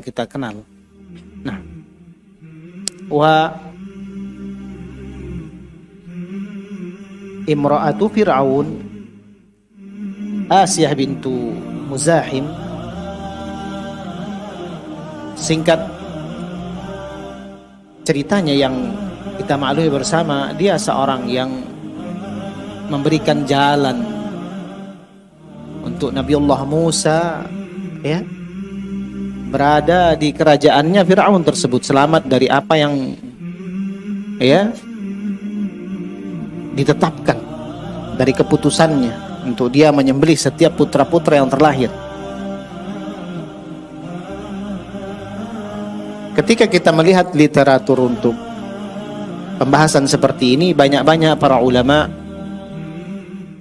kita kenal. Nah, wa imra'atu Fir'aun Asiyah bintu Muzahim, singkat ceritanya yang kita maklumi bersama, dia seorang yang memberikan jalan untuk Nabiullah Musa, ya, berada di kerajaannya Fir'aun tersebut, selamat dari apa yang, ya, ditetapkan dari keputusannya untuk dia menyembelih setiap putra-putra yang terlahir. Ketika kita melihat literatur untuk pembahasan seperti ini, banyak-banyak para ulama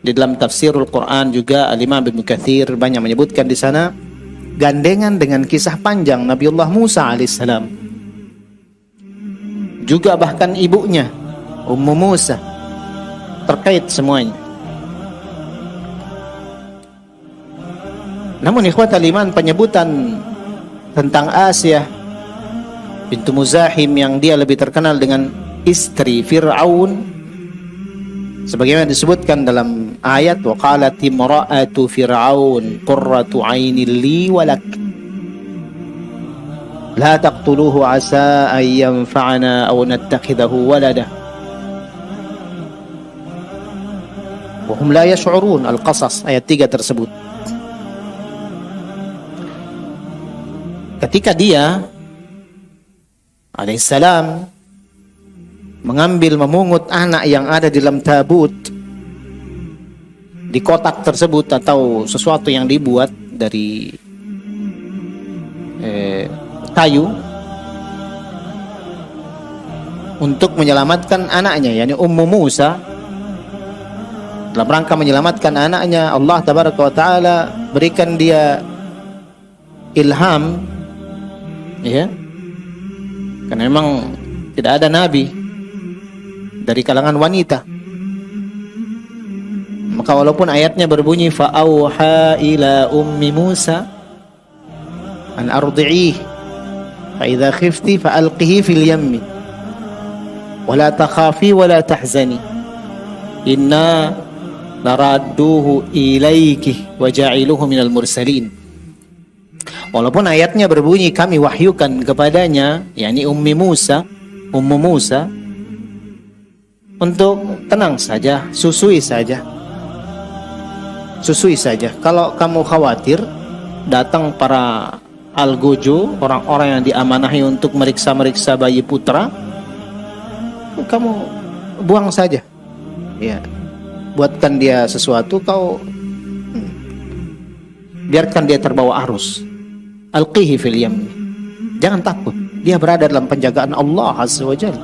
di dalam tafsirul Quran juga, Al-Imam Ibnu Katsir banyak menyebutkan di sana gandengan dengan kisah panjang Nabiullah Musa alaihissalam, juga bahkan ibunya Ummu Musa, terkait semuanya. Namun ikhwatal iman, penyebutan tentang Asiyah bintu Muzahim yang dia lebih terkenal dengan istri Fir'aun, sebagaimana disebutkan dalam ayat, wa qalat imra'atu Fir'aun qurratu 'ainin li wa lak la taqtuluhu 'asa an yanfa'ana aw nattakhidahu walada wa hum la yash'urun. Al-Qasas ayat 3 tersebut. Ketika dia alaihissalam mengambil, memungut anak yang ada di dalam tabut, di kotak tersebut atau sesuatu yang dibuat dari kayu, untuk menyelamatkan anaknya, yakni Ummu Musa, dalam rangka menyelamatkan anaknya, Allah tabaraka wa taala berikan dia ilham, ya, karena memang tidak ada nabi dari kalangan wanita. Maka walaupun ayatnya berbunyi fa'auha ila ummi Musa an ardi'ih fa idza khifti fa'alqihi fil yammi wa la takhafi wa la tahzani inna naradduhu ilaiki wa ja'iluhu minal mursalin. Walaupun ayatnya berbunyi kami wahyukan kepadanya, yakni Ummu Musa, untuk tenang saja, susui saja. Kalau kamu khawatir datang para algojo, orang-orang yang diamanahi untuk meriksa bayi putra, kamu buang saja, ya, buatkan dia sesuatu, kau biarkan dia terbawa arus. Alqihi fil yam, jangan takut, dia berada dalam penjagaan Allah azza wa jalla.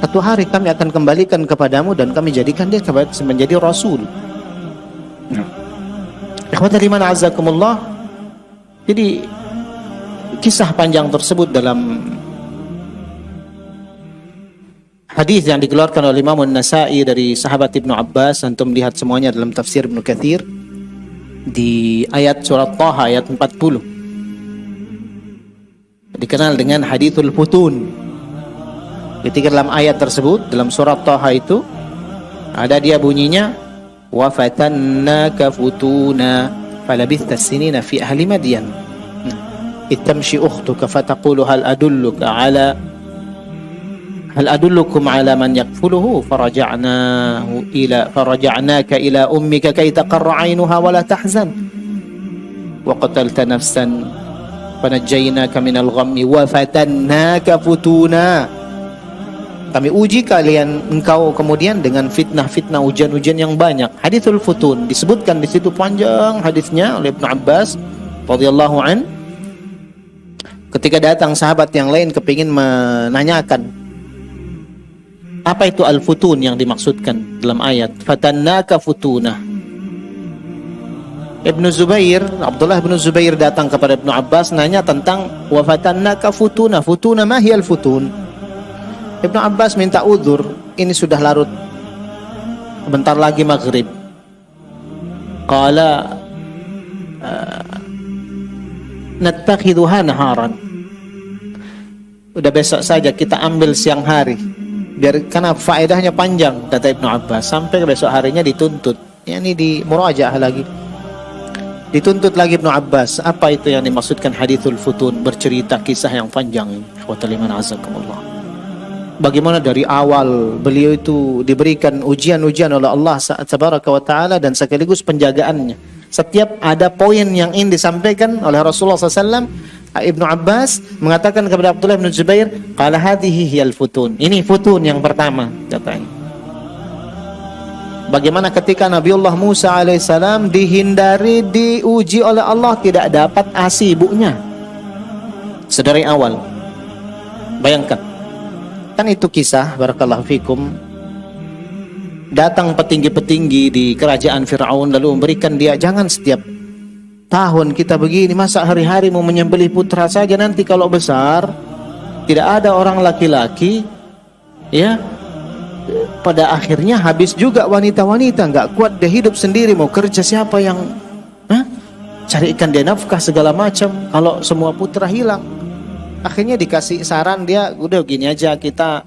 Satu hari kami akan kembalikan kepadamu dan kami jadikan dia menjadi rasul. Ikhwatal iman azzakumullah. Jadi kisah panjang tersebut dalam hadis yang dikeluarkan oleh Imam An-Nasa'i dari sahabat Ibnu Abbas, antum lihat semuanya dalam tafsir Ibnu Katsir di ayat surat Thaha ayat 40, dikenal dengan hadithul futun. Ketika dalam ayat tersebut, dalam surat Thaha itu ada dia bunyinya wa fatannaka futuna falabithta sinina fi ahli madyan itamshi ukhtuka fataqulu hal adullukum ala man yakfuluhu faraja'naka ila ummika kay taqarra 'ainuha wa la tahzan wa qatalta nafsan fanajjaynaka minal ghammi wa fatannaka futuna. Kami uji engkau kemudian dengan fitnah-fitnah, ujian-ujian yang banyak. Hadithul futun disebutkan di situ panjang hadisnya oleh Ibnu Abbas radhiyallahu an. Ketika datang sahabat yang lain kepingin menanyakan apa itu al-futun yang dimaksudkan dalam ayat fatannaka futuna, Abdullah bin Zubair datang kepada Ibnu Abbas nanya tentang wa fatannaka futuna ma hiyal futun. Ibnu Abbas minta uzur, ini sudah larut, bentar lagi maghrib. Qala nattakhidhuha naharan. Udah besok saja kita ambil siang hari. Biar karena faedahnya panjang, kata Ibnu Abbas, sampai besok harinya dituntut. Ini di murajaah lagi. Dituntut lagi Ibnu Abbas, apa itu yang dimaksudkan hadithul futun, bercerita kisah yang panjang. Ikhwatal iman azakumullah. Bagaimana dari awal beliau itu diberikan ujian-ujian oleh Allah Tabaraka wa Ta'ala dan sekaligus penjagaannya. Setiap ada poin yang ingin disampaikan oleh Rasulullah SAW, Ibnu Abbas mengatakan kepada Abdullah bin Zubair, qala hadhihi hiyal futun. Ini futun yang pertama, katanya. Bagaimana ketika Nabiullah Musa alaihissalam dihindari, diuji oleh Allah, tidak dapat ASI ibunya sedari awal. Bayangkan, kan itu kisah, barakallahu fikum, datang petinggi-petinggi di kerajaan Fir'aun lalu memberikan dia, jangan setiap tahun kita begini, masa hari-hari mau menyembelih putra saja, nanti kalau besar tidak ada orang laki-laki, ya pada akhirnya habis juga wanita-wanita, nggak kuat dia hidup sendiri, mau kerja siapa yang carikan dia nafkah segala macam kalau semua putra hilang. Akhirnya dikasih saran dia, udah gini aja, kita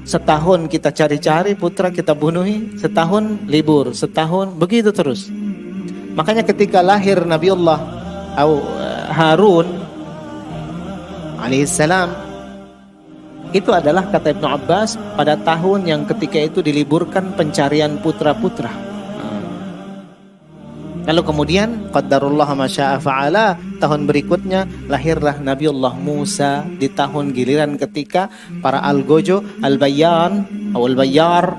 setahun kita cari-cari putra, kita bunuhi, setahun libur, setahun begitu terus. Makanya ketika lahir Nabiullah Harun alaihissalam, itu adalah kata Ibnu Abbas pada tahun yang ketika itu diliburkan pencarian putra-putra. Lalu kemudian qaddarullah ma syaa fa'ala, tahun berikutnya lahirlah Nabiullah Musa di tahun giliran ketika para algojo, al-bayyan atau al-bayyar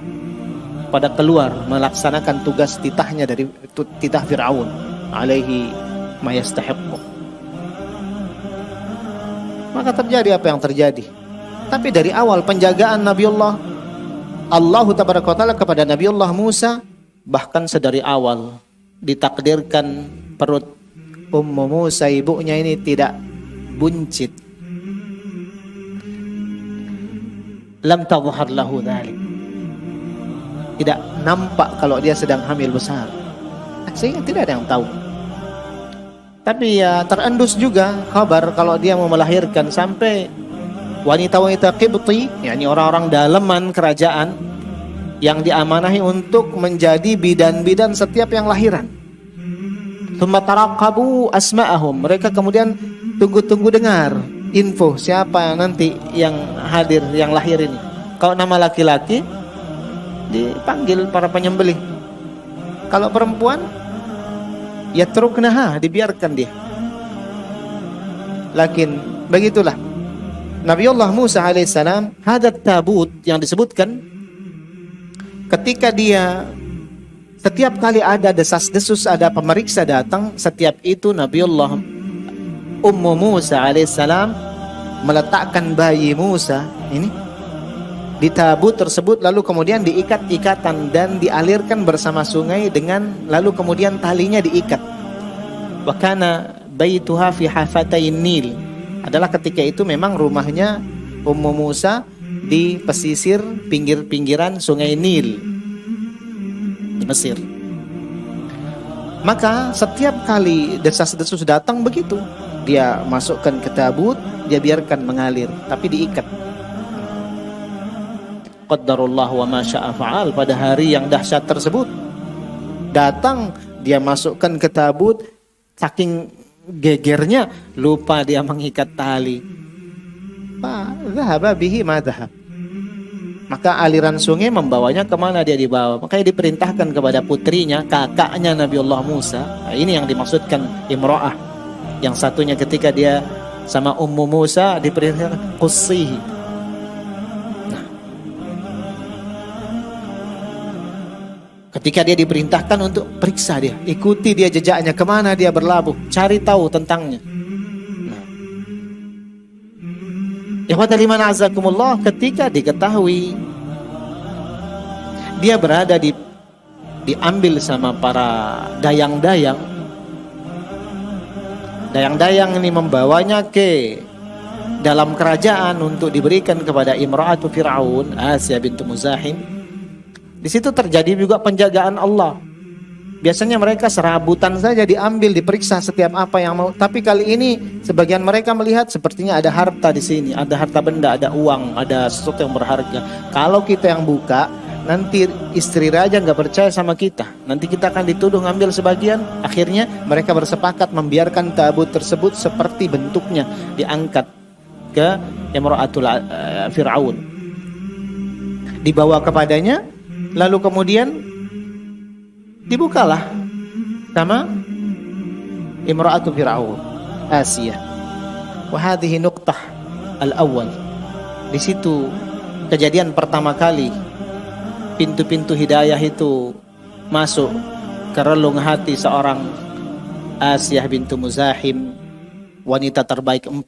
pada keluar melaksanakan tugas titahnya dari titah Fir'aun alaihi ma yastahiqqu. Maka terjadi apa yang terjadi. Tapi dari awal penjagaan Nabiullah Allah Tabaraka wa Ta'ala kepada Nabiullah Musa, bahkan sedari awal ditakdirkan perut Ummu Musa, ibunya ini tidak buncit. Lam tadhhar lahu dzalik. Tidak nampak kalau dia sedang hamil besar. Sehingga tidak ada yang tahu. Tapi ya terendus juga kabar kalau dia mau melahirkan, sampai wanita-wanita Qibti, yakni orang-orang daleman kerajaan yang diamanahi untuk menjadi bidan-bidan setiap yang lahiran. Tsumma taraqabu asma'ahum. Mereka kemudian tunggu-tunggu dengar info siapa nanti yang hadir, yang lahir ini. Kalau nama laki-laki dipanggil para penyembelih. Kalau perempuan yatruknaha, dibiarkan dia. Lakin begitulah Nabiullah Musa alaihissalam, hadat tabut yang disebutkan, ketika dia setiap kali ada desas-desus, ada pemeriksa datang, setiap itu Nabiullah Ummu Musa alaihissalam meletakkan bayi Musa ini di tabut tersebut, lalu kemudian diikat ikatan dan dialirkan bersama sungai, dengan lalu kemudian talinya diikat. Wa kana baituha fi hafatayn Nil, adalah ketika itu memang rumahnya Ummu Musa di pesisir pinggir-pinggiran sungai Nil di Mesir. Maka setiap kali desas-desus datang begitu, dia masukkan ke tabut, dia biarkan mengalir, tapi diikat. Qaddarullah wa ma syaa fa'al. Pada hari yang dahsyat tersebut datang, dia masukkan ke tabut, saking gegernya lupa dia mengikat tali. Dhahaba bihi ma dhahab. Maka aliran sungai membawanya kemana dia dibawa. Makanya diperintahkan kepada putrinya, kakaknya Nabiullah Musa. Nah, ini yang dimaksudkan imra'ah. Yang satunya ketika dia sama Ummu Musa diperintahkan qussihi. Nah, ketika dia diperintahkan untuk periksa dia, ikuti dia jejaknya, kemana dia berlabuh, cari tahu tentangnya. Ikhwatal iman azakumullah, ketika diketahui dia berada diambil sama para dayang-dayang. Dayang-dayang ini membawanya ke dalam kerajaan untuk diberikan kepada imra'atu Fir'aun, Asya bintu Muzahim. Di situ terjadi juga penjagaan Allah. Biasanya mereka serabutan saja diambil, diperiksa setiap apa yang mau. Tapi kali ini sebagian mereka melihat sepertinya ada harta di sini, ada harta benda, ada uang, ada sesuatu yang berharga. Kalau kita yang buka, nanti istri raja nggak percaya sama kita. Nanti kita akan dituduh ngambil sebagian. Akhirnya mereka bersepakat membiarkan tabut tersebut seperti bentuknya diangkat ke Imra'atul Fir'aun. Dibawa kepadanya, lalu kemudian dibukalah sama Imra'atu Fir'aun, Asia. Wa hadhihi nuqtah al-awwal. Di situ kejadian pertama kali pintu-pintu hidayah itu masuk ke relung hati seorang Asia bintu Muzahim, wanita terbaik 4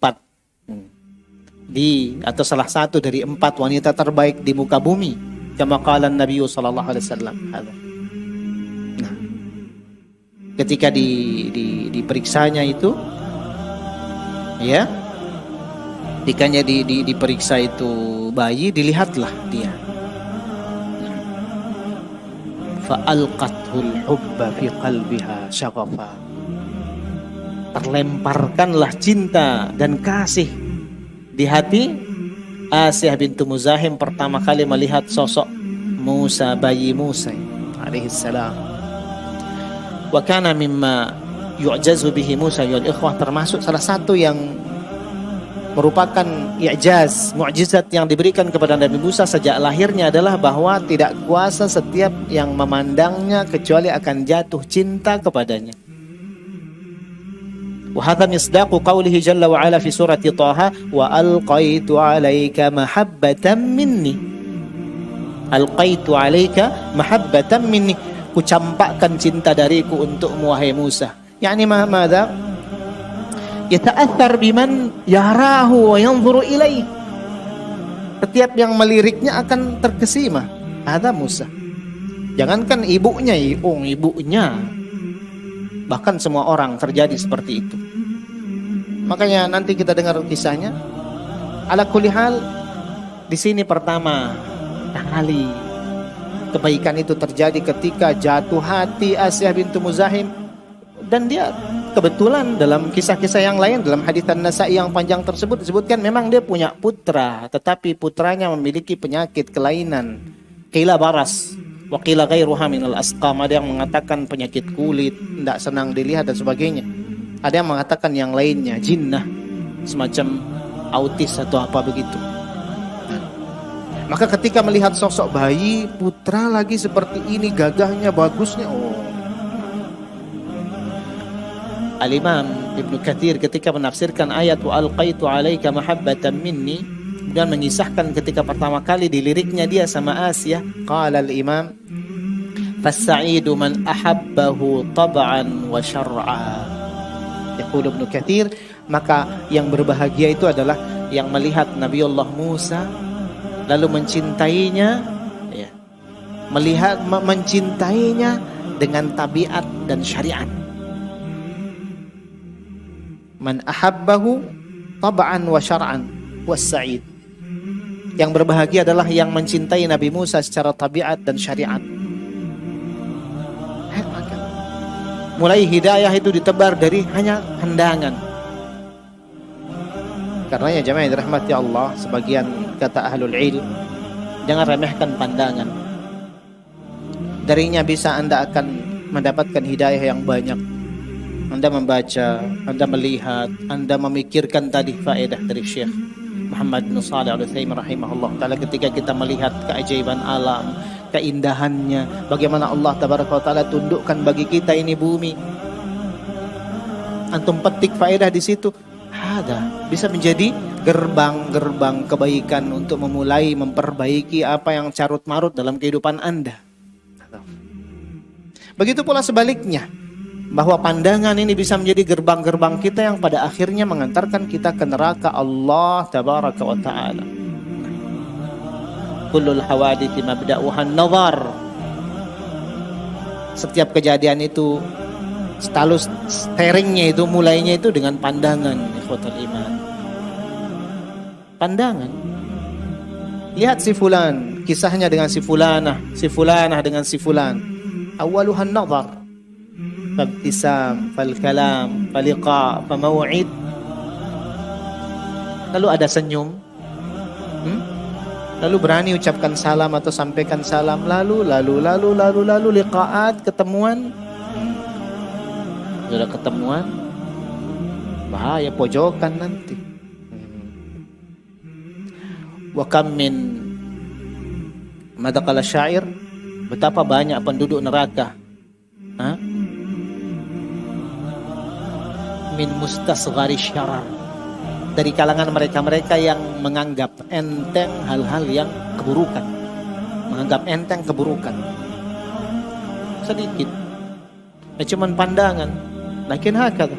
atau salah satu dari 4 wanita terbaik di muka bumi, kama qala Nabi sallallahu alaihi wasallam. Ketika diperiksanya itu, ya, ketikanya diperiksa itu bayi, dilihatlah dia. Fa'alqathul hubba fi qalbiha syaghafa. Terlemparkanlah cinta dan kasih di hati Asyah bintu Muzahim pertama kali melihat sosok Musa, bayi Musa alaihissalam. Wa kana mimma yu'jazu bihi Musa wal ikhwah, termasuk salah satu yang merupakan i'jaz, mukjizat yang diberikan kepada Nabi Musa sejak lahirnya adalah bahwa tidak kuasa setiap yang memandangnya kecuali akan jatuh cinta kepadanya. Wa hadha misdaqu qawlihi jalla wa ala fi surati Taha, wa alqaitu 'alaika mahabbatan minni. Alqaitu 'alaika mahabbatan minni. Ku campakkan cinta dariku untukmu wahai Musa. Yani madza? Yata'athar biman yarahu wa yanzuru ilaih. Setiap yang meliriknya akan terkesima. Ada Musa. Jangankan ibunya, ibunya. Bahkan semua orang terjadi seperti itu. Makanya nanti kita dengar kisahnya. Ala kulli hal, di sini pertama kali kebaikan itu terjadi ketika jatuh hati Asyah bintu Muzahim, dan dia kebetulan dalam kisah-kisah yang lain, dalam hadits An-Nasa'i yang panjang tersebut disebutkan memang dia punya putra, tetapi putranya memiliki penyakit kelainan, qila baras wa qila ghairuha minal asqam. Ada yang mengatakan penyakit kulit, tidak senang dilihat dan sebagainya. Ada yang mengatakan yang lainnya, jinnah, semacam autis atau apa begitu. Maka ketika melihat sosok bayi, putra lagi seperti ini, gagahnya, bagusnya, Al-Imam Ibnu Katsir ketika menafsirkan ayat wa alqaitu 'alaika mahabbatan minni dan mengisahkan ketika pertama kali diliriknya dia sama Asia, qala al-Imam fas-sa'idu man ahabbahu tab'an wa syar'a. Yaqul Ibnu Katsir, maka yang berbahagia itu adalah yang melihat Nabiullah Musa lalu mencintainya, ya, mencintainya dengan tabiat dan syariat. Man ahabbahu tab'an wa syar'an was-sa'id. Yang berbahagia adalah yang mencintai Nabi Musa secara tabiat dan syariat. Mulai hidayah itu ditebar dari hanya pandangan. Karenanya jemaah yang dirahmati Allah, sebagian kata ahlul ilm, jangan remehkan pandangan. Darinya bisa Anda akan mendapatkan hidayah yang banyak. Anda membaca, Anda melihat, Anda memikirkan tadi faedah dari Syekh Muhammad bin Shalih Al-Utsaimin rahimahullah taala ketika kita melihat keajaiban alam, keindahannya, bagaimana Allah tabaraka wa taala tundukkan bagi kita ini bumi. Antum petik faedah di situ. Ada bisa menjadi gerbang-gerbang kebaikan untuk memulai memperbaiki apa yang carut marut dalam kehidupan Anda. Begitu pula sebaliknya, bahwa pandangan ini bisa menjadi gerbang-gerbang kita yang pada akhirnya mengantarkan kita ke neraka Allah tabaraka wa ta'ala. Kullul hawadithi mabda'uhan nazar. Setiap kejadian itu selalu steeringnya itu, mulainya itu dengan pandangan, ikhwatul iman. Pandangan. Lihat si fulan, kisahnya dengan si fulanah dengan si fulan. Awaluhan nazar. fabtisam, falkalam, faliqa, famaw'id. Lalu ada senyum, lalu berani ucapkan salam atau sampaikan salam, lalu liqaat, ketemuan. Sudah ketemuan, bahaya pojokan nanti. Wa kam min madaqala syair, betapa banyak penduduk neraka min mustasghari syarar, dari kalangan mereka-mereka yang menganggap enteng hal-hal yang keburukan, menganggap enteng keburukan sedikit, cuman pandangan. Lakin hakadha.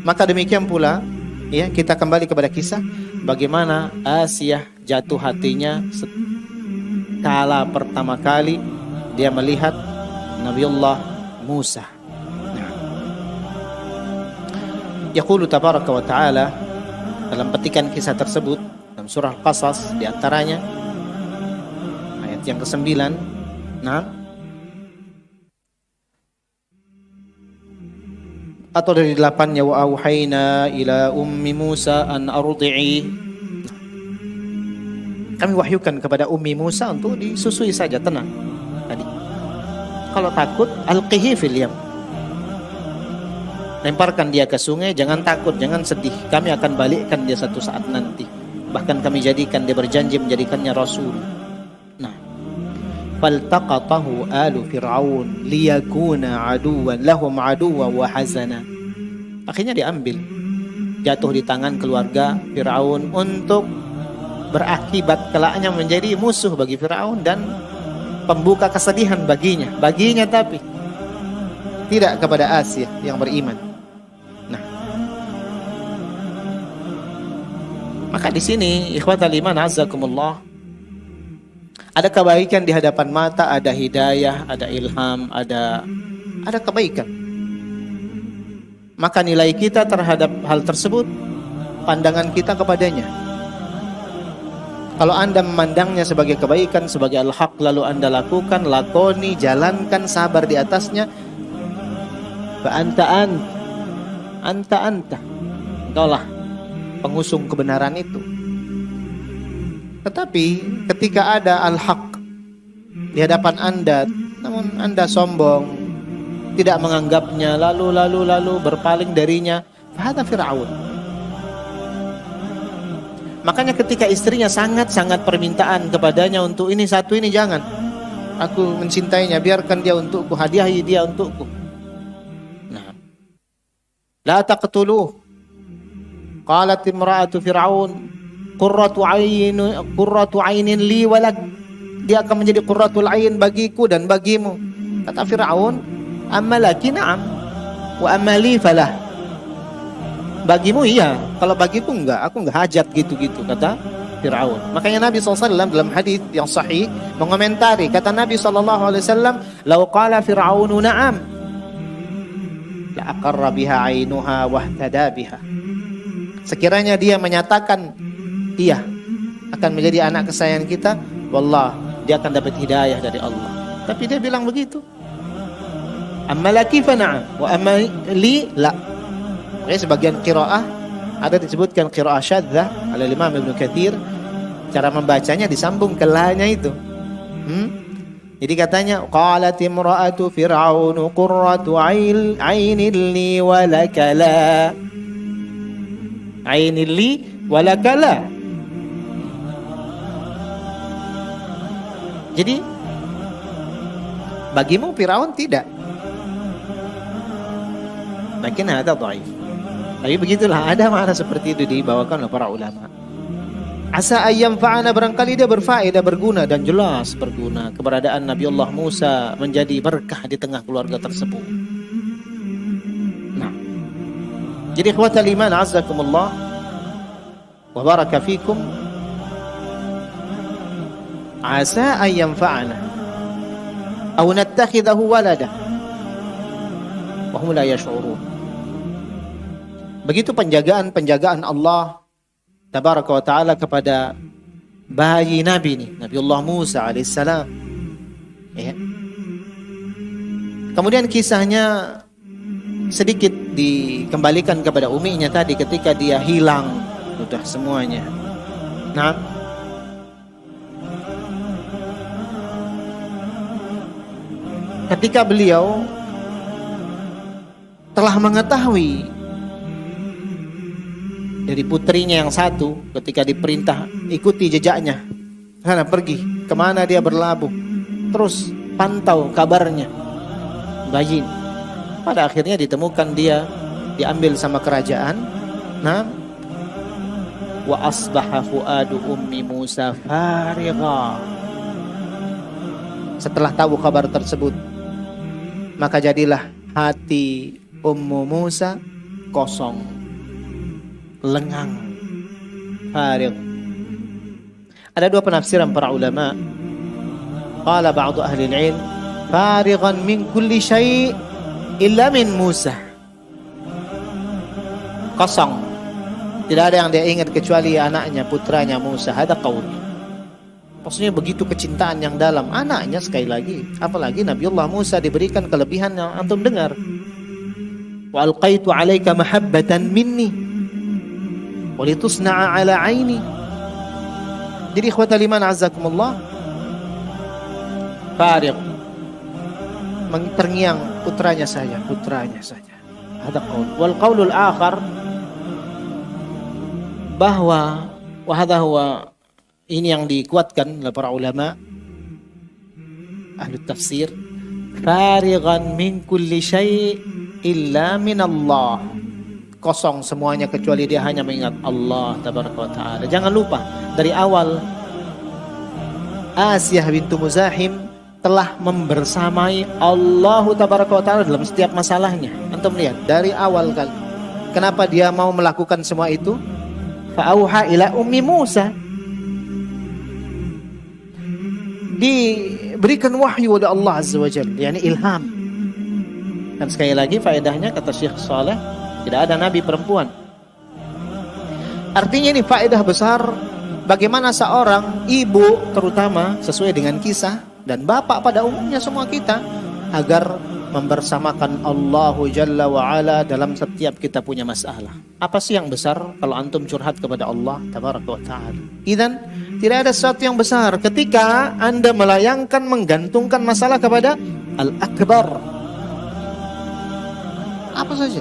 Maka demikian pula, ya, kita kembali kepada kisah bagaimana Asiyah jatuh hatinya kala pertama kali dia melihat Nabiullah Musa. Yaqulu tabaraka wa ta'ala dalam petikan kisah tersebut dalam surah Al-Qasas, di antaranya ayat yang ke-9. Atau dari 8-nya, wa auhayna ila ummi Musa an ardi'i, kami wahyukan kepada ummi Musa untuk disusui saja, tenang. Tadi kalau takut alqihi fil yam, lemparkan dia ke sungai, jangan takut, jangan sedih, kami akan balikkan dia satu saat nanti, bahkan kami jadikan dia berjanji menjadikannya rasul. Nah, faltaqatahu alu fir'aun liyakuna aduwan lahum aduwa wa hazana. Akhirnya diambil, jatuh di tangan keluarga Fir'aun untuk berakibat kelaknya menjadi musuh bagi Fir'aun dan pembuka kesedihan baginya tapi tidak kepada Asiyah yang beriman. Nah, maka di sini ikhwatal iman azzakumullah, ada kebaikan di hadapan mata, ada hidayah, ada ilham, ada kebaikan. Maka nilai kita terhadap hal tersebut, pandangan kita kepadanya. Kalau Anda memandangnya sebagai kebaikan, sebagai al-haq, lalu Anda lakukan, lakoni, jalankan, sabar di atasnya, fa anta engkaulah pengusung kebenaran itu. Tetapi ketika ada al-haq di hadapan Anda, namun Anda sombong, tidak menganggapnya, lalu berpaling darinya, fahadha Fir'aun. Makanya ketika istrinya sangat permintaan kepadanya untuk ini satu, ini jangan, aku mencintainya, biarkan dia untukku, hadiahi dia untukku. Nah, la taqtuluh, qalat imra'atu Fir'aun qurratu ainin li walak, dia akan menjadi qurratul ain bagiku dan bagimu. Kata Fir'aun, amma laki na'am wa amma li falah, bagimu iya, kalau bagiku enggak, aku enggak hajat gitu-gitu, kata Fir'aun. Makanya Nabi SAW dalam hadis yang sahih mengomentari, kata Nabi SAW, lau qala Fir'aunu na'am la aqarra biha ainuha wahtada biha, sekiranya dia menyatakan iya akan menjadi anak kesayangan kita, wallah dia akan dapat hidayah dari Allah. Tapi dia bilang begitu, amma laki fa na'am wa amma li la. Sebagian qiraah ada disebutkan qiraah syadzah oleh Imam Ibnu Katsir, cara membacanya disambung ke la-nya itu. Jadi katanya qalat imra'atu fir'aun qurratu ainin li wa lakala, ainin li wa lakala. Jadi bagimu Firaun tidak. Mungkin ada dhaif. Tapi begitulah, ada makna seperti itu dibawakan oleh para ulama. Asa ayyam fa'ana, barangkali dia berfaedah, berguna, dan jelas berguna. Keberadaan Nabiullah Musa menjadi berkah di tengah keluarga tersebut. Nah, jadi ikhwatal iman azzakumullah wa baraka fikum, asa ayyam fa'ana aw nattakhidahu walada wa hum la yash'urun. Begitu penjagaan Allah tabaraka wa ta'ala kepada bayi Nabi ini, Nabiullah Musa alaihissalam, ya. Kemudian kisahnya sedikit dikembalikan kepada uminya tadi ketika dia hilang sudah semuanya. Nah, ketika beliau telah mengetahui dari putrinya yang satu, ketika diperintah ikuti jejaknya, karena pergi kemana dia berlabuh, terus pantau kabarnya, bayin. Pada akhirnya ditemukan dia diambil sama kerajaan. Nah, wa asbaha fuadu ummi Musa farigha. Setelah tahu kabar tersebut, maka jadilah hati Ummu Musa kosong, lengang, farigh. Ada dua penafsiran para ulama. Qala ba'du ahli al-'ilm farighan min kulli syai' illa min Musa. Kosong, tidak ada yang dia ingat kecuali anaknya, putranya Musa. Ada qaul. Maksudnya begitu kecintaan yang dalam anaknya, sekali lagi. Apalagi Nabiullah Musa diberikan kelebihan yang antum dengar. Wa alqaitu 'alaika mahabbatan minni wa litusna'a 'ala 'aini. Jadi ikhwatal iman azzakumullah, farigh, terngiang, putranya saja. Ada qaul. Wal qaulul akhar, bahwa wahada huwa, ini yang dikuatkan oleh para ulama ahli tafsir, farighan min kulli syai' illa min Allah. Kosong semuanya kecuali dia hanya mengingat Allah tabaraka wa taala. Jangan lupa dari awal Asiyah bintu Muzahim telah membersamai Allah tabaraka wa taala dalam setiap masalahnya. Antum lihat dari awal kali. Kenapa dia mau melakukan semua itu? Fa'auha ila ummi Musa. Diberikan wahyu oleh Allah Azza wa Jalla, yakni ilham. Dan sekali lagi faedahnya kata Syekh Saleh, tidak ada nabi perempuan. Artinya ini faedah besar bagaimana seorang ibu terutama sesuai dengan kisah, dan bapak pada umumnya semua kita, agar membersamakan Allah Jalla wa Ala dalam setiap kita punya masalah. Apa sih yang besar kalau antum curhat kepada Allah tabaraka wa taala? Idzan tidak ada sesuatu yang besar ketika Anda melayangkan, menggantungkan masalah kepada Al-Akbar. Apa saja.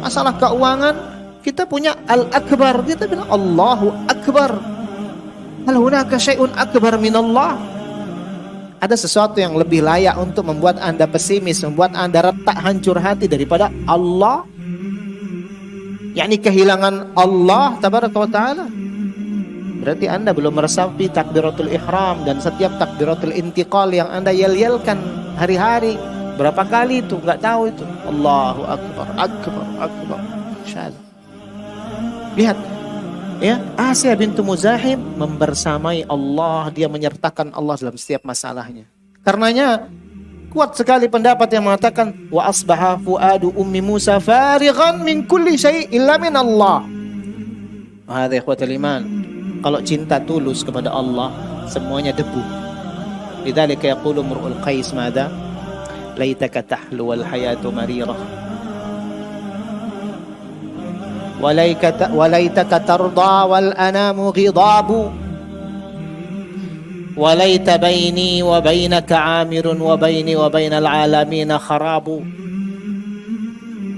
Masalah keuangan, kita punya Al-Akbar. Kita bilang Allahu Akbar. Hal hunaka syai'un akbar min Allah? Ada sesuatu yang lebih layak untuk membuat Anda pesimis, membuat Anda retak, hancur hati daripada Allah? Yakni kehilangan Allah tabaraka wa ta'ala. Berarti Anda belum meresapi takbiratul ihram dan setiap takbiratul intiqal yang Anda yel-yelkan hari-hari. Berapa kali itu? Enggak tahu itu. Allahu Akbar, Akbar, Akbar. Insyaallah. Lihat. Ya, Asiyah bintu Muzahim membersamai Allah, dia menyertakan Allah dalam setiap masalahnya. Karenanya kuat sekali pendapat yang mengatakan wa asbaha fuadu ummi Musa farighan min kulli syai' illa min Allah. Hadza ikhwatul iman. Kalau cinta tulus kepada Allah, semuanya debu. Lidzalika yaqulu Imru'ul Qais madza? Laitaka tahlu wal hayatu marirah. وليتك ترضى والأنام غضاب وليت بيني وبينك عامر وبيني وبين العالمين خراب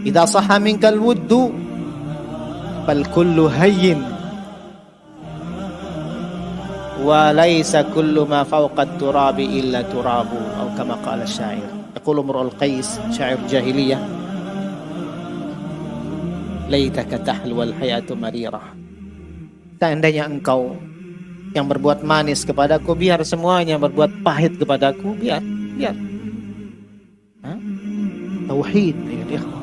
إذا صح منك الود فالكل هين وليس كل ما فوق التراب إلا تراب أو كما قال الشاعر. يقول امرؤ القيس شاعر جاهلية laitaka tahlu wal hayatu marirah. Seandainya engkau yang berbuat manis kepadaku, biar semuanya berbuat pahit kepadaku, biar. Tauhid ya ikhwan.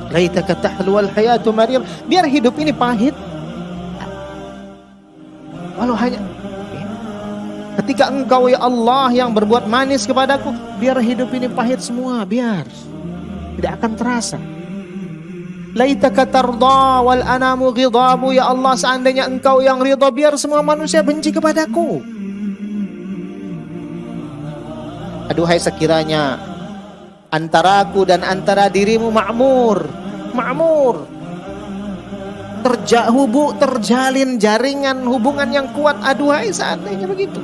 Laitaka tahlu wal hayatu marirah. Biar hidup ini pahit. Walau hanya ketika engkau ya Allah yang berbuat manis kepadaku, biar hidup ini pahit semua, biar. Tidak akan terasa. Laitaka tarda wal anamu ghidabu. Ya Allah, seandainya engkau yang ridha, biar semua manusia benci kepadaku. Aduhai sekiranya Antaraku dan antara dirimu makmur. Terjalin jaringan hubungan yang kuat. Aduhai seandainya begitu.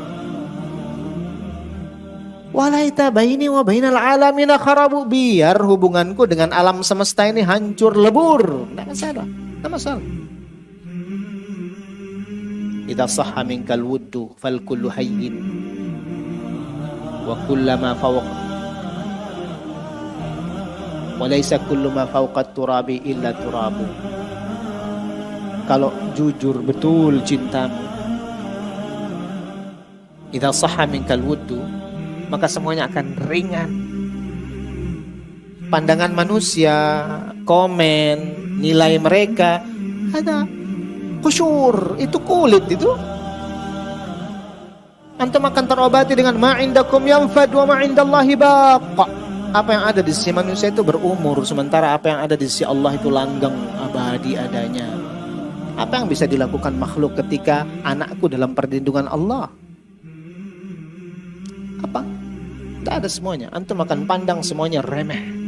Walaita baini wa bainal alamina kharabu, biar hubunganku dengan alam semesta ini hancur lebur. Tidak masalah. Idza sahha minkal wuddu fal kullu hayyin wa kullama fawqa wa laysa kullu ma fawqa turabi illa turabu. Kalau jujur betul cintamu, idza sahha minkal wuddu, maka semuanya akan ringan. Pandangan manusia, komen, nilai mereka ada kusyur, itu kulit itu. Antum akan terobati dengan ma indakum yanfad wa ma indallahi baqa. Apa yang ada di sisi manusia itu berumur, sementara apa yang ada di sisi Allah itu langgeng, abadi adanya. Apa yang bisa dilakukan makhluk ketika anakku dalam perlindungan Allah? Apa? Tidak ada semuanya. Antum akan pandang semuanya remeh.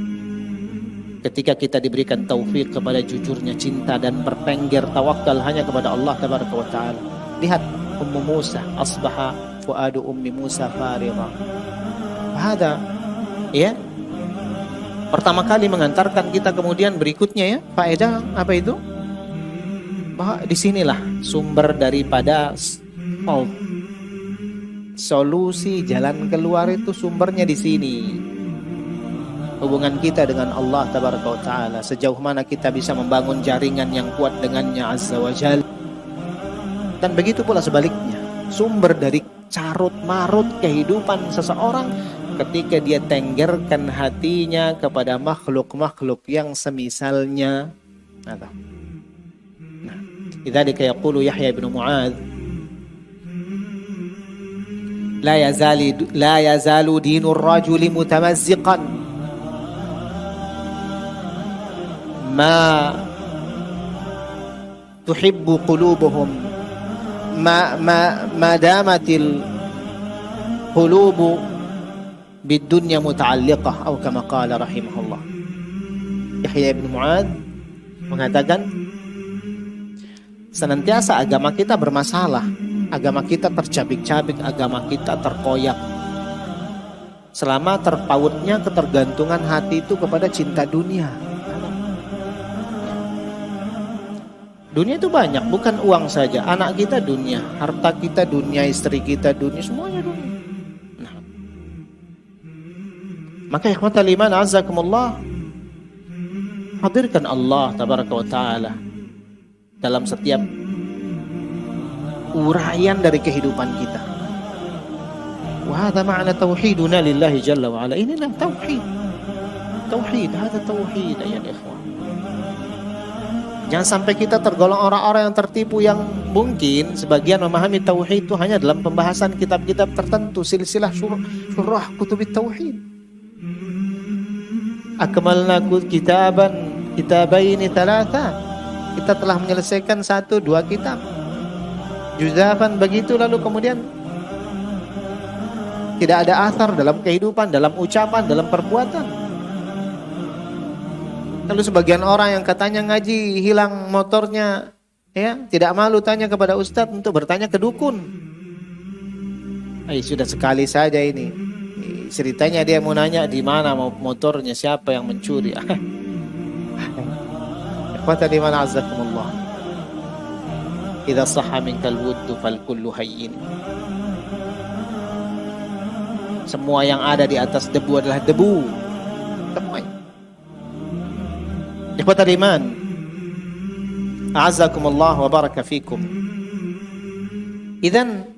Ketika kita diberikan taufik kepada jujurnya cinta dan bertengger tawakal hanya kepada Allah tabaraka wa ta'ala. Lihat Ummu Musa, asbaha fuadu ummi Musa farigha. Hada, ya. Pertama kali mengantarkan kita kemudian berikutnya ya, faedah apa itu? Bahwa disinilah sumber daripada solusi jalan keluar itu sumbernya di sini. Hubungan kita dengan Allah tabaraka wa taala, sejauh mana kita bisa membangun jaringan yang kuat dengannya azza wa jalla. Dan begitu pula sebaliknya, sumber dari carut marut kehidupan seseorang ketika dia tenggerkan hatinya kepada makhluk-makhluk yang semisalnya. Lidzalika yaqulu Yahya bin Mu'adz, la yazalu dinur rajuli mutamazziqan ma tuhibbu qulubuhum ma damatil qulubu bidunya muta'alliqah atau kama qala rahimahullah. Yahya bin Mu'adz mengatakan senantiasa agama kita bermasalah, agama kita tercabik-cabik, agama kita terkoyak selama terpautnya ketergantungan hati itu kepada cinta dunia. Dunia itu banyak, bukan uang saja. Anak kita dunia, harta kita dunia, istri kita dunia, semuanya dunia. Maka ikhwatal iman azakumullah, hadirkan Allah tabaraka wa ta'ala dalam setiap uraian dari kehidupan kita. Wa hadha ma'na tauhiduna lillahi jalla wa ala. Inilah tauhid. Tauhid, hadha tauhid ya ikhwan. Jangan sampai kita tergolong orang-orang yang tertipu, yang mungkin sebagian memahami tauhid itu hanya dalam pembahasan kitab-kitab tertentu, silsilah syurah kutubit tauhid. Akmalna kitabaini thalatha. Kita telah menyelesaikan 1-2 kitab juzafan begitu, lalu kemudian tidak ada asar dalam kehidupan, dalam ucapan, dalam perbuatan. Lalu sebagian orang yang katanya ngaji hilang motornya, ya tidak malu tanya kepada ustadz untuk bertanya ke dukun. Sudah sekali saja ini. Ceritanya dia mau nanya di mana motornya, siapa yang mencuri. Ikhwata liman azzakumullah, idza sahha minkal wuddu fal kullu hayyin. Semua yang ada di atas debu adalah debu. Ikhwata liman azzakumullah wa baraka fikum. Idzan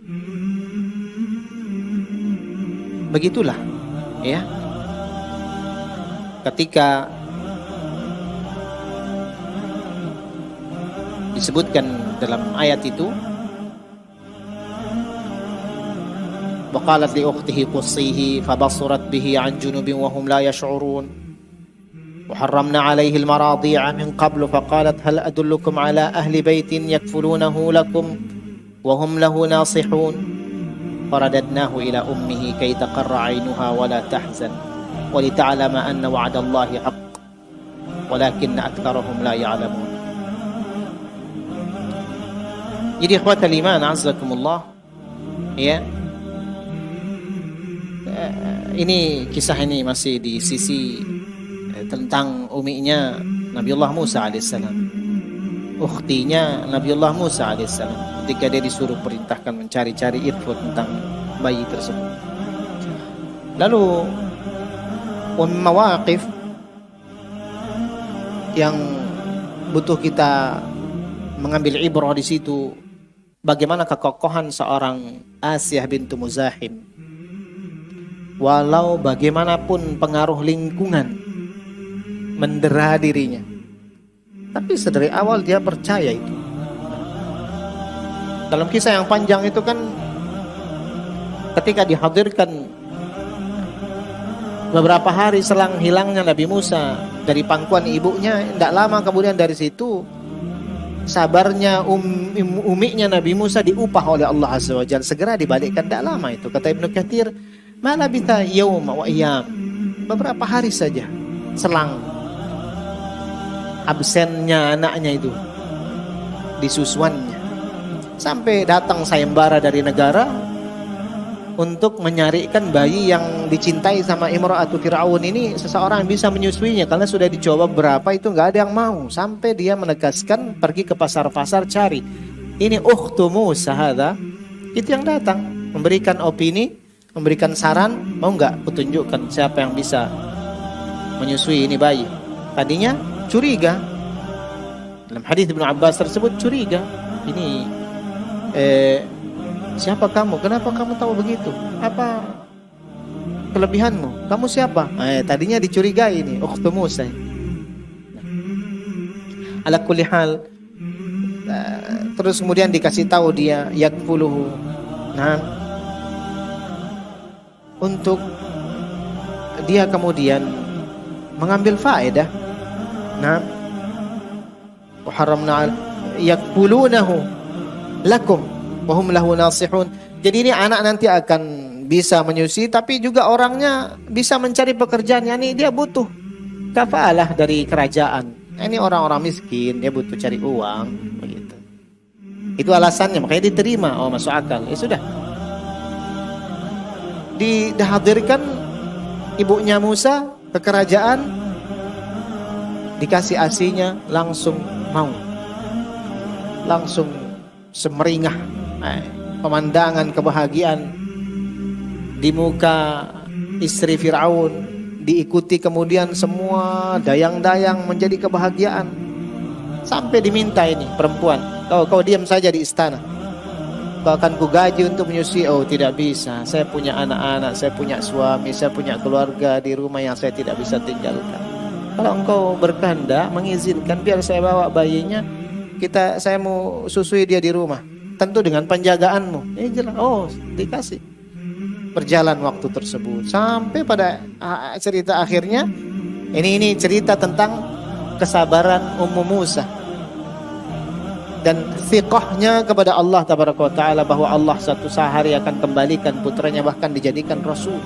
begitulah ya, ketika disebutkan dalam ayat itu, waqalat li ukhtihi qussihi fabasurat bihi an junubin wa hum la yash'urun wa harramna alayhi al-maradi'a min qablu faqalat hal adullukum ala ahli baitin yakfulunahu lakum wa hum lahu nasihun faradadnahu ila ummihi kay taqarra 'aynuha wa la tahzan wa lita'lama anna wa'dallahi haqq walakinna aktsarahum la ya'lamun. Jadi ikhwatal iman azakumullah, ya. Ini kisah ini masih di sisi tentang uminya Nabiullah Musa alaihissalam, ukhtinya Nabiullah Musa alaihissalam, ketika dia disuruh perintahkan mencari-cari info tentang bayi tersebut. Lalu mawaqif yang butuh kita mengambil ibrah di situ, bagaimana kekokohan seorang Asiyah bintu Muzahim. Walau bagaimanapun pengaruh lingkungan mendera dirinya, tapi sedari awal dia percaya itu. Dalam kisah yang panjang itu kan, ketika dihadirkan beberapa hari selang hilangnya Nabi Musa dari pangkuan ibunya, tidak lama kemudian dari situ sabarnya umiknya Nabi Musa diupah oleh Allah Azza wa Jalla, segera dibalikkan. Tidak lama itu, kata Ibnu Katsir, malabitha yauma wa ayyam, beberapa hari saja selang absennya anaknya itu, disusuannya, sampai datang sayembara dari negara untuk menyarikan bayi yang dicintai sama Imra'atu Fir'aun ini. Seseorang bisa menyusuinya, karena sudah dicoba berapa itu nggak ada yang mau, sampai dia menegaskan pergi ke pasar-pasar cari. Ini ukhtu Musa hadza, itu yang datang memberikan opini, memberikan saran, mau nggak kutunjukkan siapa yang bisa menyusui ini bayi. Tadinya curiga, dalam hadis Ibnu Abbas tersebut curiga, ini siapa kamu? Kenapa kamu tahu begitu? Apa kelebihanmu? Kamu siapa? Tadinya dicurigai ini ukhtu Musa. Ala kulli hal, terus kemudian dikasih tahu dia yakfuluhu. Nah, untuk dia kemudian mengambil faedah. Nah, haramna yakfulunahu lakum wa hum lahu nasihun. Jadi ini anak nanti akan bisa menyusui, tapi juga orangnya bisa mencari pekerjaan. Yani dia butuh kafalah dari kerajaan. Ini orang-orang miskin, dia butuh cari uang, begitu. Itu alasannya, makanya diterima. Oh, masuk akal. Ya sudah. Dihadirkan ibunya Musa ke kerajaan, dikasih asinya, langsung mau, langsung semeringah. Pemandangan kebahagiaan di muka istri Fir'aun, diikuti kemudian semua dayang-dayang menjadi kebahagiaan, sampai diminta ini perempuan, kau diam saja di istana, kau akan kugaji untuk menyusui. Oh, tidak bisa, saya punya anak-anak, saya punya suami, saya punya keluarga di rumah yang saya tidak bisa tinggalkan. Kalau engkau berkehendak mengizinkan, biar saya bawa bayinya, saya mau susui dia di rumah, tentu dengan penjagaanmu. Ini jelas. Oh, dikasih. Berjalan waktu tersebut sampai pada cerita akhirnya. Ini cerita tentang kesabaran Ummu Musa dan thiqahnya kepada Allah tabaraka wa taala, bahwa Allah satu hari akan kembalikan putranya, bahkan dijadikan rasul.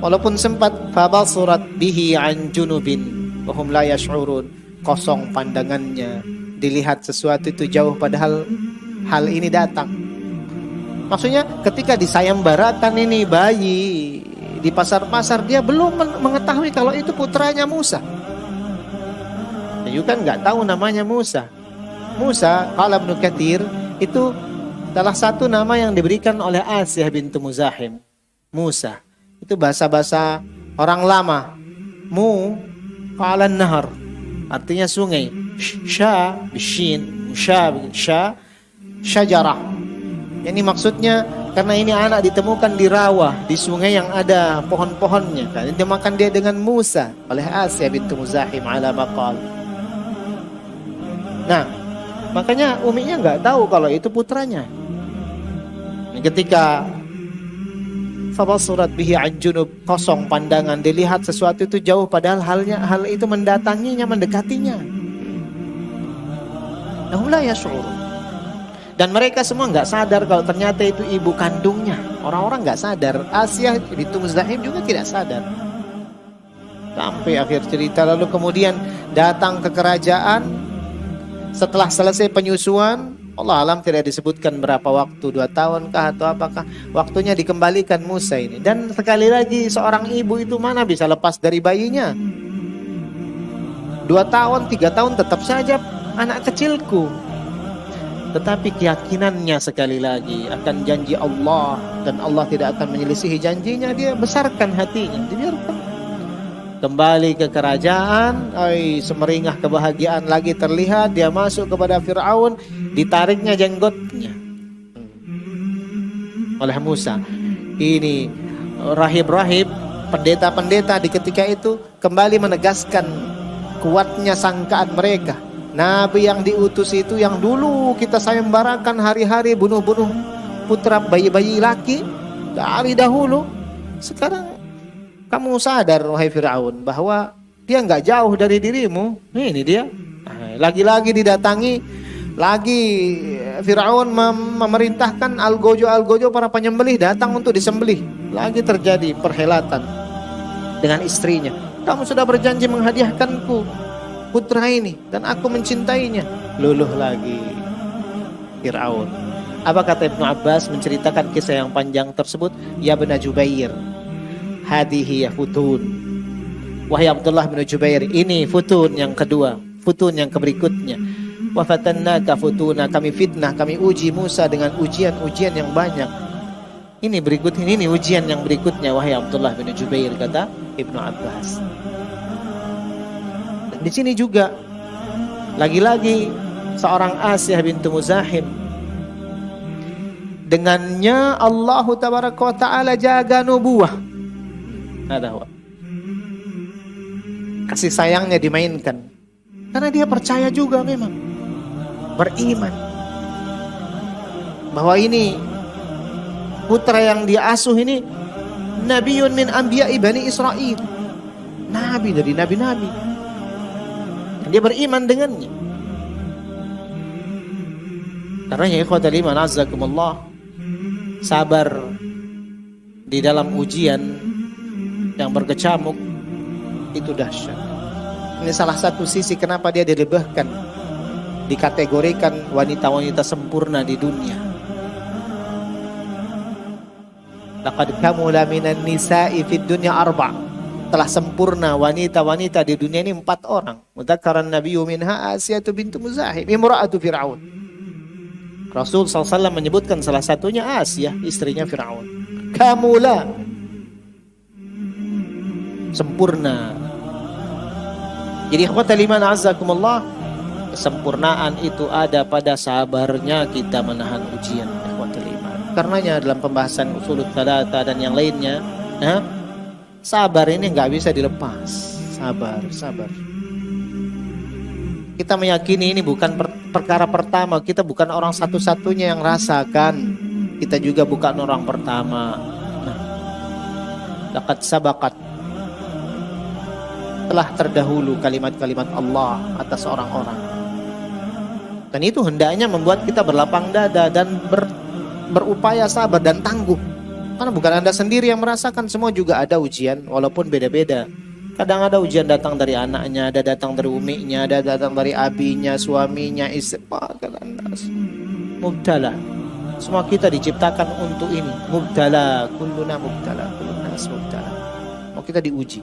Walaupun sempat fabasurat bihi an junubin wa hum la yash'urun, kosong pandangannya, dilihat sesuatu itu jauh padahal hal ini datang. Maksudnya ketika disayembarakan ini bayi di pasar-pasar, dia belum mengetahui kalau itu putranya Musa. Dia kan nggak tahu namanya Musa. Musa, qala Ibnu Katsir, itu salah satu nama yang diberikan oleh Asiyah bintu Muzahim. Musa itu bahasa-bahasa orang lama. Mu qala nahar, artinya sungai. Sya bishin, sya syajarah. Ini maksudnya karena ini anak ditemukan di rawa, di sungai yang ada pohon-pohonnya. Kan dimakan dia dengan Musa oleh Asiyah bintu Muzahim ala maqal. Nah, makanya uminya nggak tahu kalau itu putranya. Ketika fabasurat bihi an junub, kosong pandangan, dilihat sesuatu itu jauh padahal hal itu mendatanginya, mendekatinya. Nahum la yash'urun. Dan mereka semua nggak sadar kalau ternyata itu ibu kandungnya. Orang-orang nggak sadar. Asia bintu Muzahim juga tidak sadar. Sampai akhir cerita, lalu kemudian datang ke kerajaan. Setelah selesai penyusuan, Allah alam tidak disebutkan berapa waktu, 2 tahun kah atau apakah, waktunya dikembalikan Musa ini. Dan sekali lagi, seorang ibu itu mana bisa lepas dari bayinya? 2 tahun, 3 tahun tetap saja anak kecilku. Tetapi keyakinannya sekali lagi akan janji Allah, dan Allah tidak akan menyelisihi janjinya, dia besarkan hatinya, dibiarkan. Kembali ke kerajaan, semeringah kebahagiaan lagi terlihat. Dia masuk kepada Fir'aun, ditariknya jenggotnya oleh Musa. Ini rahib-rahib, pendeta-pendeta di ketika itu kembali menegaskan kuatnya sangkaan mereka. Nabi yang diutus itu, yang dulu kita sayembarakan hari-hari bunuh-bunuh putra bayi-bayi laki dari dahulu, sekarang kamu sadar wahai Fir'aun bahwa dia nggak jauh dari dirimu. Ini dia. Lagi-lagi didatangi, lagi Fir'aun memerintahkan algojo para penyembelih datang untuk disembelih. Lagi terjadi perhelatan dengan istrinya. Kamu sudah berjanji menghadiahkanku putra ini dan aku mencintainya. Luluh lagi Fir'aun. Apa kata Ibnu Abbas menceritakan kisah yang panjang tersebut? Ya Ibnu Jubair, hadihi ya futun. Wahai Abdullah bin Jubair, ini futun yang kedua, futun yang berikutnya. Wa fatannaka futuna, kami fitnah, kami uji Musa dengan ujian-ujian yang banyak. Ini berikutnya, ini ujian yang berikutnya wahai Abdullah bin Jubair, kata Ibnu Abbas. Dan di sini juga lagi-lagi seorang Asyah bintu Muzahim, dengannya Allah tabaraka wa taala jaga nubuwah. Kasih sayangnya dimainkan karena dia percaya juga, memang beriman bahwa ini putra yang dia asuh ini nabiyun min anbiya'i bani Israil, nabi dari nabi-nabi, dan dia beriman dengannya. Karena ya ikhwatal iman azzakumullah, sabar di dalam ujian yang berkecamuk itu dahsyat. Ini salah satu sisi kenapa dia dilebihkan, dikategorikan wanita-wanita sempurna di dunia. Laqad kamula minan nisa'i fid dunya 4. Telah sempurna wanita-wanita di dunia ini 4 orang. Mudzakkaran nabiyyu minha Asyatu bintu Muzahim, imra'atu Fir'aun. Rasul SAW menyebutkan salah satunya Asyah, istrinya Fir'aun. Kamula, sempurna. Jadi ikhwatal iman azzakumullah, kesempurnaan itu ada pada sabarnya kita menahan ujian, ikhwatal iman. Karenanya dalam pembahasan usul tsalatsa dan yang lainnya, sabar ini nggak bisa dilepas. Sabar. Kita meyakini ini bukan perkara pertama, kita bukan orang satu-satunya yang rasakan. Kita juga bukan orang pertama. Laqad sabaqat, telah terdahulu kalimat-kalimat Allah atas orang-orang. Dan itu hendaknya membuat kita berlapang dada dan berupaya sabar dan tangguh. Karena bukan Anda sendiri yang merasakan, semua juga ada ujian walaupun beda-beda. Kadang ada ujian datang dari anaknya, ada datang dari uminya, ada datang dari abinya, suaminya, istri. Mubtala. Semua kita diciptakan untuk ini. Mubtala, kulluna mubtala, kulluna mubtala. Mau kita diuji.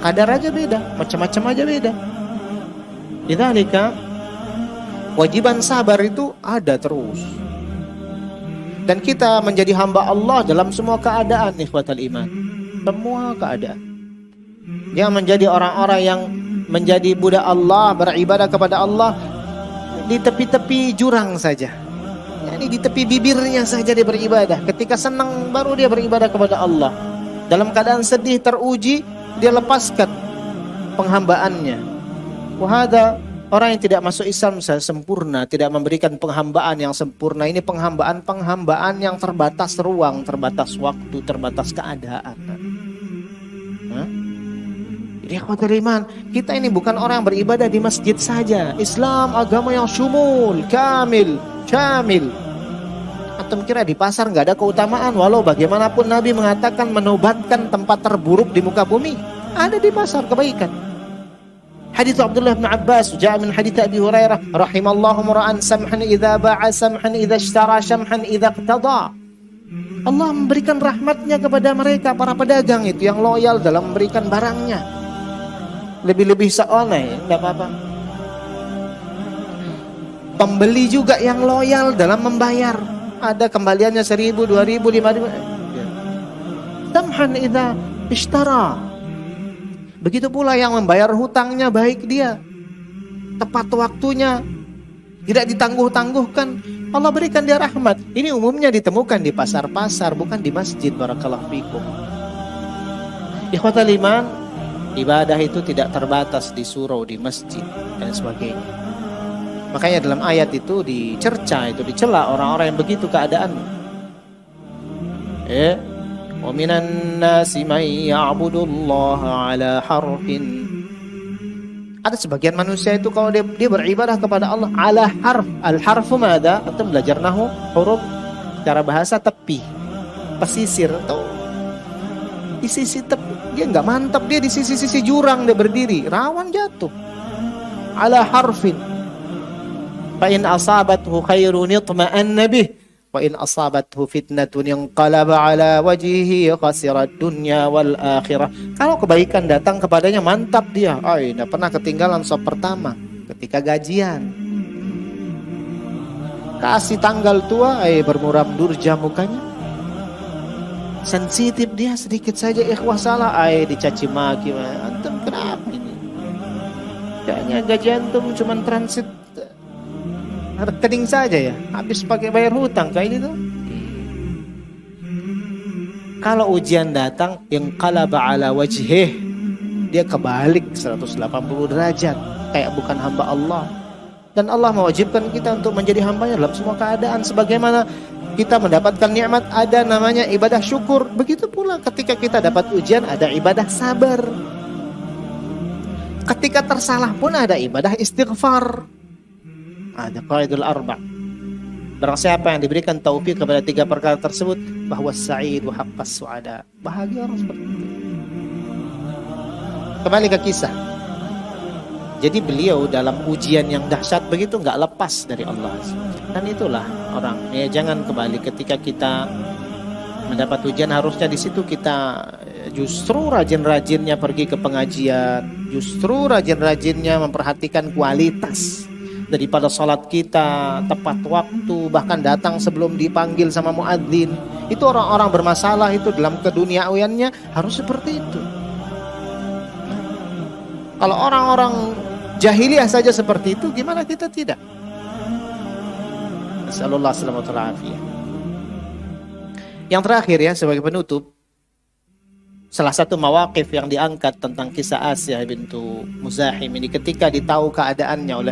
Kadar aja beda, macam-macam aja beda. Lidzalika wajiban sabar itu ada terus. Dan kita menjadi hamba Allah dalam semua keadaan, ikhwatal iman. Semua keadaan. Jangan menjadi orang-orang yang menjadi budak Allah, beribadah kepada Allah di tepi-tepi jurang saja. Yani di tepi bibirnya saja dia beribadah. Ketika senang baru dia beribadah kepada Allah. Dalam keadaan sedih, teruji, dia lepaskan penghambaannya. Wahada, orang yang tidak masuk Islam sempurna, tidak memberikan penghambaan yang sempurna. Ini penghambaan yang terbatas ruang, terbatas waktu, terbatas keadaan. Jadi ikhwatul iman, kita ini bukan orang yang beribadah di masjid saja. Islam agama yang syumul, kamil, syamil. antum kira di pasar nggak ada keutamaan? Walau bagaimanapun Nabi mengatakan menobatkan tempat terburuk di muka bumi, ada di pasar kebaikan. Hadits Abdullah bin Abbas, jaa min hadits Abi Hurairah, rahimallahu mura'an samhan idza ba'a samhan idza ishtara samhan idza iqtada. Allah memberikan rahmatnya kepada mereka para pedagang itu yang loyal dalam memberikan barangnya. Lebih-lebih seonai, enggak apa-apa. Pembeli juga yang loyal dalam membayar. Ada kembaliannya 1.000, 2.000, 5.000. Samhan idza ishtara. Begitu pula yang membayar hutangnya baik dia. Tepat waktunya. Tidak ditangguh-tangguhkan. Allah berikan dia rahmat. Ini umumnya ditemukan di pasar-pasar, bukan di masjid. Barakallahu fikum. Ikhwatal iman, ibadah itu tidak terbatas di surau, di masjid dan sebagainya. Makanya dalam ayat itu dicerca, itu dicela orang-orang yang begitu keadaan. Wa minan nasi may ya'budullaha ala harfin. Ada sebagian manusia itu kalau dia beribadah kepada Allah ala harf. Al-harfu mada? Atau belajar nahu, huruf secara bahasa tepi, pesisir atau di sisi tepi. Dia nggak mantap, dia di sisi-sisi jurang dia berdiri, rawan jatuh. Ala harfin. Fa in asabathu khairun itma'anna bih wa in asabathu fitnatun inqalaba ala wajhihi khasira dunya wal akhirah. Kalau kebaikan datang kepadanya mantap dia. Tidak pernah ketinggalan sop pertama ketika gajian. Kasih tanggal tua, bermuram durja mukanya. Sensitif dia sedikit saja ikhwah salah, dicaci maki. Antum kenapa ini? Kayaknya gaji antum cuman transit rekening saja ya, habis pakai bayar hutang kayak gitu. Kalau ujian datang yang qalaba ala wajhih, dia kebalik 180 derajat, kayak bukan hamba Allah. Dan Allah mewajibkan kita untuk menjadi hambanya dalam semua keadaan. Sebagaimana kita mendapatkan nikmat ada namanya ibadah syukur, begitu pula ketika kita dapat ujian ada ibadah sabar. Ketika tersalah pun ada ibadah istighfar. Ada qaidul arba'. Barang siapa yang diberikan taufik kepada 3 perkara tersebut, bahwa sa'id wa haqqas su'ada. Bahagia orang seperti itu. Kembali ke kisah. Jadi beliau dalam ujian yang dahsyat begitu nggak lepas dari Allah. Dan itulah orang. Ya, jangan kembali ketika kita mendapat ujian, harusnya di situ kita justru rajin-rajinnya pergi ke pengajian, justru rajin-rajinnya memperhatikan kualitas daripada sholat kita tepat waktu, bahkan datang sebelum dipanggil sama muadzin. Itu orang-orang bermasalah itu dalam keduniawiannya harus seperti itu. Kalau orang-orang jahiliyah saja seperti itu, gimana kita tidak? Nasallallahu alaihi wasallam. Yang terakhir ya, sebagai penutup, salah satu mawaqif yang diangkat tentang kisah Asyah bintu Muzahim ini ketika ditahu keadaannya oleh